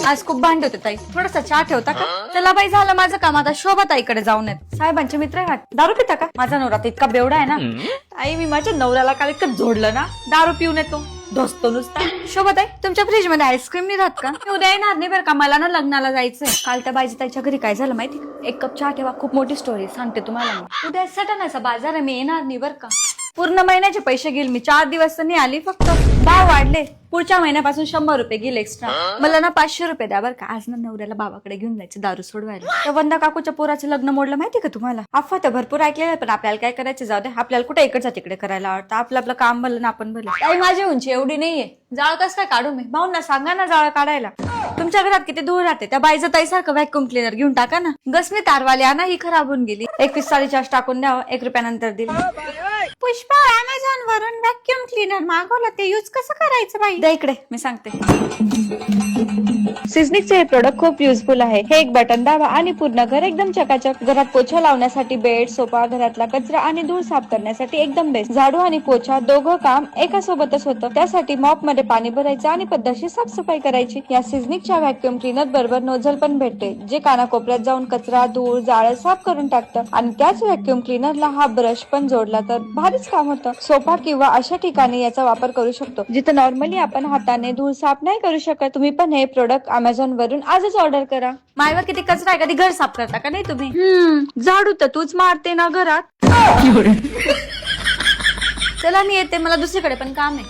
आज खूप भांडे होते ताई, थोडासा चहा ठेवता का? चला बाई, झालं माझं काम, आता शोभा ताईकडे जाऊन येत. साहेबांचे मित्र आहे, दारू पिता का? माझा नवरा तर इतका बेवडा आहे ना. आई, मी माझ्या नवऱ्याला काल इतकं जोडलं ना, दारू पिऊन येतो, धोसतो नुसता. शोभा ताई, तुमच्या फ्रीज मध्ये आईस्क्रीम नाही राहत का? मी उद्या येणार नाही बरं का, मला ना लग्नाला जायचंय. काल त्या बाईजी ताईच्या घरी काय झालं माहिती? एक कप चहा ठेवा, खूप मोठी स्टोरी सांगते तुम्हाला मी. उद्या सटनाचा बाजार आहे, मी येणार नाही बरं का. पूर्ण महिन्याचे पैसे घेईल मी, 4 दिवस तर नाही आली. फक्त भाव वाढले, पुढच्या महिन्यापासून 100 रुपये घेईल एक्स्ट्रा. मला ना 500 रुपये द्या बरं का. आज ना नवऱ्याला बाबाकडे घेऊन जायचं दारू सोडवायला. त्या वंदा काकूच्या पोराचं लग्न मोडलं माहिती का तुम्हाला? अफवा तर भरपूर ऐकलेलं, पण आपल्याला काय करायचं जाऊ दे. आपल्याला कुठे इकडचा तिकडे करायला आवडतं. आपलं काम भलं ना आपण भलं. काही माझी उंची एवढी नाहीये, जाळ कसं काय काढू मी? भाऊंना सांगा ना जाळ काढायला. तुमच्या घरात किती धूळ राहते, त्या बाईचं ताईसारखं व्हॅक्युम क्लिनर घेऊन टाका ना. गसनी तारवाली आणा, ही खराब होऊन गेली. 21 साडीचार्ज टाकून द्यावं, 1 रुपयानंतर दिली. पुष्पा, अमेझॉन वरून व्हॅक्युम क्लिनर मागवलं, ते युज कसं करायचं बाई? द्या इकडे, मी सांगते. सिझनिकचे हे प्रोडक्ट खूप युजफुल आहे. हे एक बटन दाबा आणि पूर्ण घर एकदम चकाचक. घरात पोछा लावण्यासाठी, बेड, सोफा, घरातला कचरा आणि धूळ साफ करण्यासाठी एकदम बेस्ट. झाडू आणि पोछा दोघं काम एका सोबतच होतं. त्यासाठी मॉप मध्ये पाणी भरायचं आणि पद्धतशीर साफसफाई करायची. या सिझनिकच्या व्हॅक्युम क्लिनर बरोबर नोझल पण भेटते, जे कानाकोपऱ्यात जाऊन कचरा, धूळ, जाळं साफ करून टाकतं. आणि त्याच व्हॅक्युम क्लिनरला हा ब्रश पण जोडला तर भारीच काम होतं. सोफा किंवा अशा ठिकाणी याचा वापर करू शकतो, जिथे नॉर्मली आपण हाताने धूळ साफ नाही करू शकत. तुम्ही पण हे प्रोडक्ट अमेझॉन वरून आजच ऑर्डर करा. मायवर किती कचरा आहे, कधी घर साफ करता का नाही तुम्ही? झाडू तर तूच मारते ना घरात. चला मी येते, मला दुसरीकडे पण काम आहे.